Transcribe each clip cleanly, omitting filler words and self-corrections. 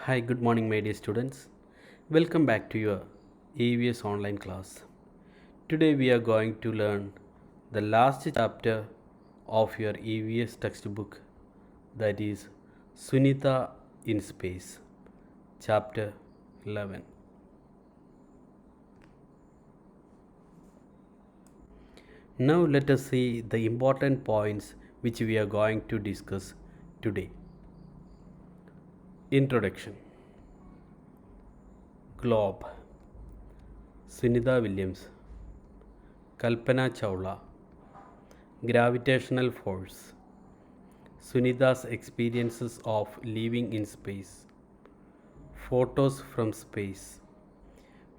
Hi, good morning, my dear students. Welcome back to your EVS online class. Today we are going to learn the last chapter of your EVS textbook, that is Sunita in Space, chapter 11. Now let us see the important points which we are going to discuss today. Introduction. Globe. Sunita Williams. Kalpana Chawla. Gravitational force. Sunita's experiences of living in space. Photos from space.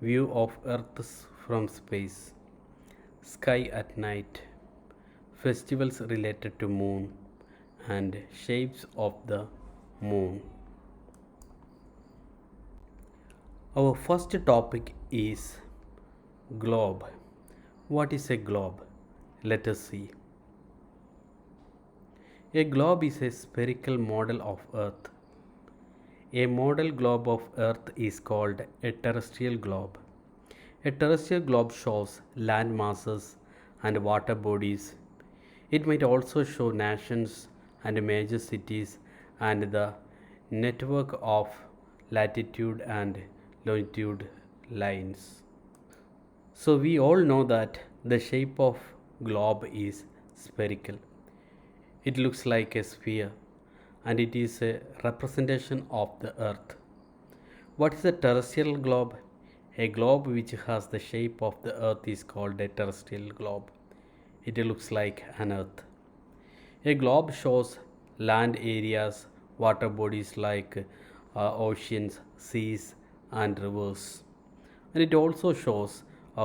View of Earth from space. Sky at night. Festivals related to moon and shapes of the moon. Our first topic is globe. What is a globe? Let us see. A globe is a spherical model of Earth. A model globe of Earth is called a terrestrial globe. A terrestrial globe shows land masses and water bodies. It might also show nations and major cities and the network of latitude and longitude lines. So we all know that the shape of globe is spherical. It looks like a sphere and it is a representation of the earth. What is a terrestrial globe? A globe which has the shape of the earth is called a terrestrial globe. It looks like an earth. A globe shows land areas, water bodies like oceans, seas, and rivers. And it also shows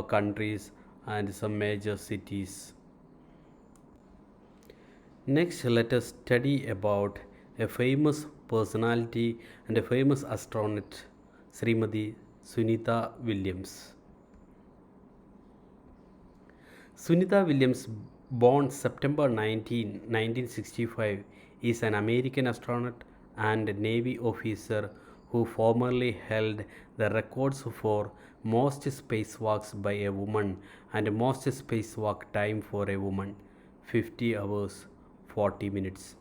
countries and some major cities. Next, let us study about a famous personality and a famous astronaut, Srimati Sunita Williams. Sunita Williams, born September 1965, is an American astronaut and Navy officer who formerly held the records for most spacewalks by a woman and most spacewalk time for a woman, 50 hours 40 minutes.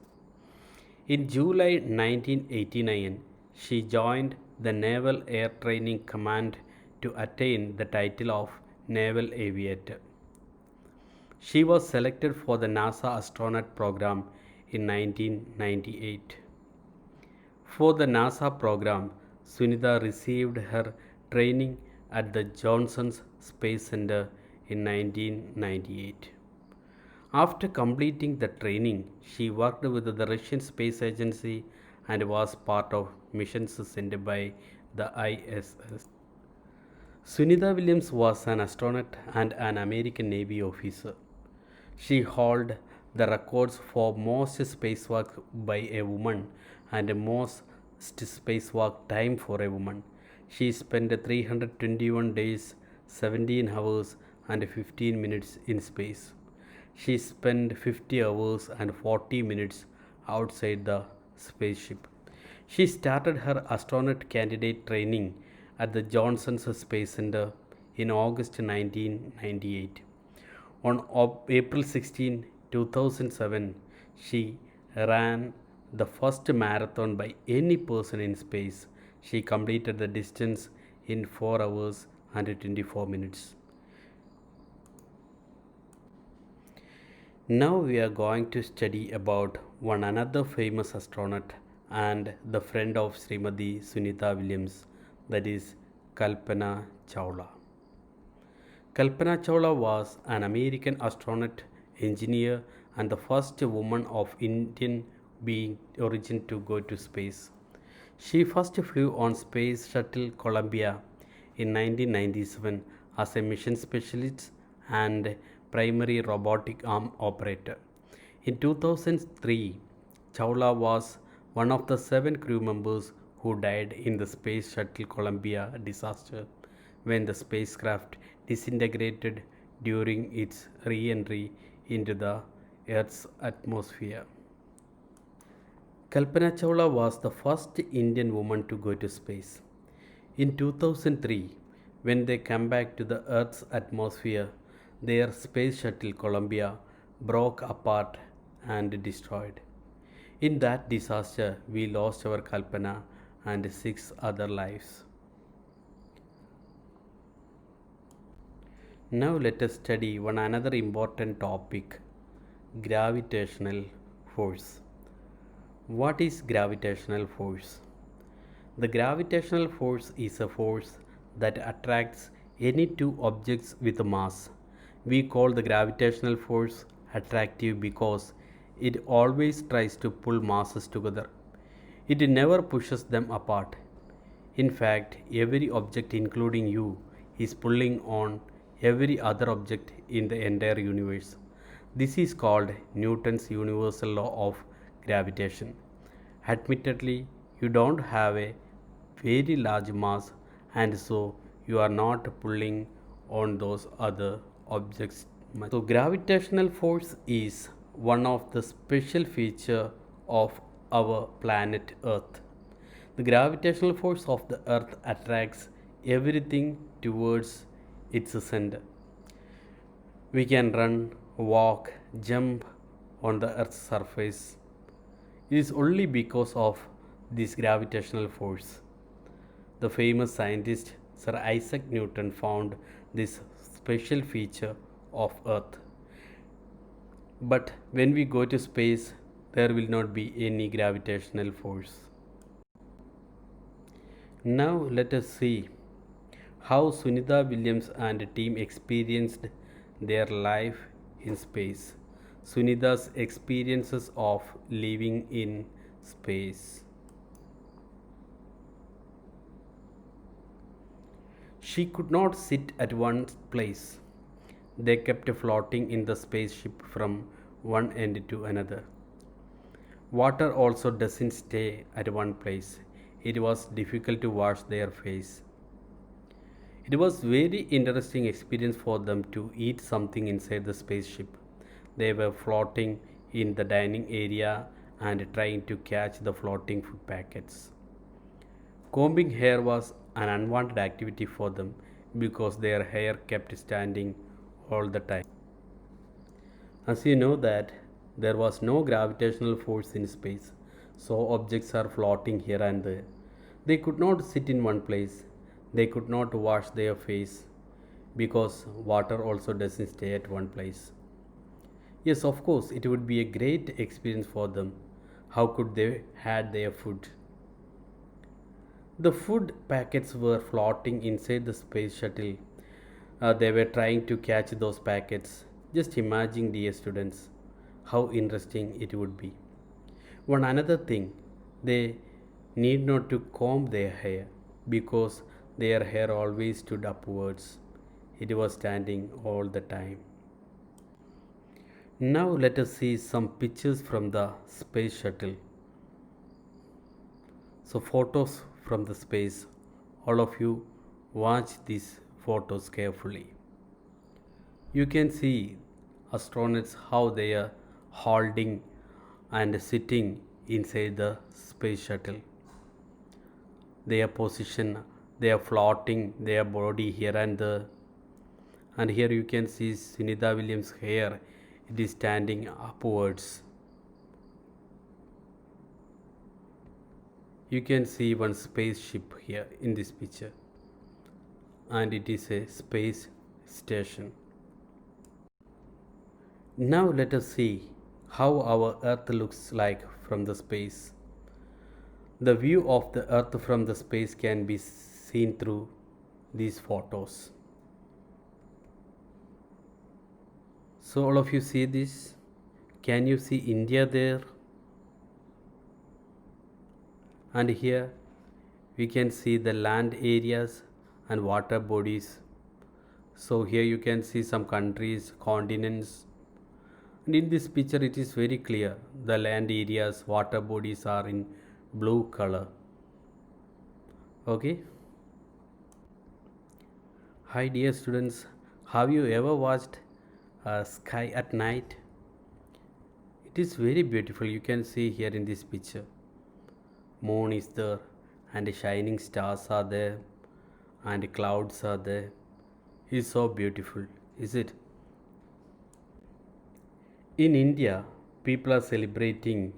In July 1989, she joined the Naval Air Training Command to attain the title of Naval Aviator. She was selected for the NASA astronaut program in 1998. For the NASA program, Sunita received her training at the Johnson Space Center in 1998. After completing the training, she worked with the Russian Space Agency and was part of missions sent by the ISS. Sunita Williams was an astronaut and an American Navy officer. She held the records for most spacewalk by a woman and most spacewalk time for a woman. She spent 321 days, 17 hours, and 15 minutes in space. She spent 50 hours and 40 minutes outside the spaceship. She started her astronaut candidate training at the Johnson Space Center in August 1998. On April 16, 2007, she ran the first marathon by any person in space. She completed the distance in 4 hours and 24 minutes. Now we are going to study about one another famous astronaut and the friend of Srimati Sunita Williams, that is Kalpana Chawla. Kalpana Chawla was an American astronaut, engineer, and the first woman of Indian origin to go to space. She first flew on Space Shuttle Columbia in 1997 as a mission specialist and primary robotic arm operator. In 2003, Chawla was one of the 7 crew members who died in the Space Shuttle Columbia disaster when the spacecraft disintegrated during its re entry into the Earth's atmosphere. Kalpana Chawla was the first Indian woman to go to space. In 2003, when they came back to the Earth's atmosphere, their space shuttle Columbia broke apart and destroyed. In that disaster, we lost our Kalpana and six other lives. Now let us study one another important topic, gravitational force. What is gravitational force? The gravitational force is a force that attracts any two objects with a mass. We call the gravitational force attractive because it always tries to pull masses together. It never pushes them apart. In fact, every object, including you, is pulling on every other object in the entire universe. This is called Newton's universal law of gravitation. Admittedly, you don't have a very large mass, and so you are not pulling on those other objects much. So gravitational force is one of the special feature of our planet Earth. The gravitational force of the Earth attracts everything towards its center. We can run, walk, jump on the Earth's surface. It is only because of this gravitational force. The famous scientist Sir Isaac Newton found this special feature of Earth. But when we go to space, there will not be any gravitational force. Now let us see how Sunitha Williams and team experienced their life in space. Sunitha's experiences of living in space. She could not sit at one place. They kept floating in the spaceship from one end to another. Water also doesn't stay at one place. It was difficult to wash their face. It was very interesting experience for them to eat something inside the spaceship. They were floating in the dining area and trying to catch the floating food packets. Combing hair was an unwanted activity for them because their hair kept standing all the time. As you know that there was no gravitational force in space, so objects are floating here and there. They could not sit in one place. They could not wash their face because water also doesn't stay at one place. Yes, of course, it would be a great experience for them. How could they had their food? The food packets were floating inside the space shuttle. They were trying to catch those packets. Just imagine, dear students, how interesting it would be. One another thing, they need not to comb their hair because their hair always stood upwards. It was standing all the time. Now let us see some pictures from the space shuttle. So photos from the space. All of you watch these photos carefully. You can see astronauts how they are holding and sitting inside the space shuttle. Their position, they are floating their body here and there. And here you can see Sunitha Williams' hair, it is standing upwards. You can see one spaceship here in this picture, and it is a space station. Now let us see how our Earth looks like from the space. The view of the Earth from the space can be seen through these photos. So all of you see this? Can you see India there? And here we can see the land areas and water bodies. So here you can see some countries, continents. And in this picture it is very clear. The land areas, water bodies are in blue color. Okay. Hi dear students, have you ever watched sky at night? It is very beautiful. You can see here in this picture. moon is there, and shining stars are there, and clouds are there. It's so beautiful, is it? In India, people are celebrating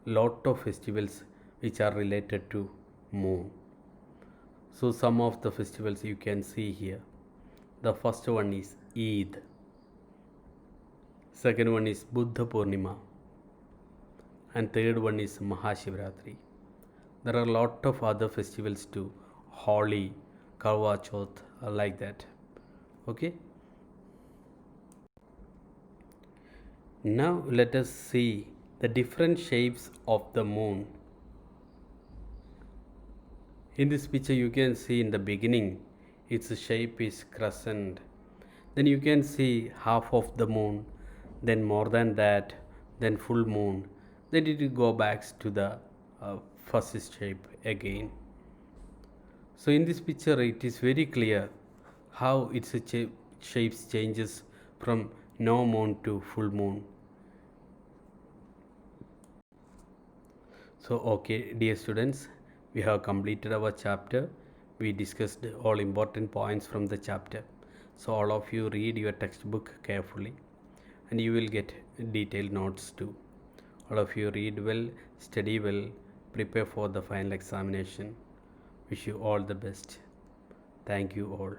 lot of festivals which are related to moon. So some of the festivals you can see here. The first one is Eid. Second one is Buddha Purnima. And third one is Mahashivratri. There are a lot of other festivals too. Holi, Karwa Chauth, like that. Okay. Now let us see the different shapes of the moon. In this picture you can see in the beginning its shape is crescent. Then you can see half of the moon, then more than that, then full moon. Then it will go back to the first shape again. So in this picture it is very clear how its shapes changes from no moon to full moon. So okay, dear students, we have completed our chapter. We discussed all important points from the chapter. So all of you read your textbook carefully and you will get detailed notes too. All of you read well, study well, prepare for the final examination. Wish you all the best. Thank you all.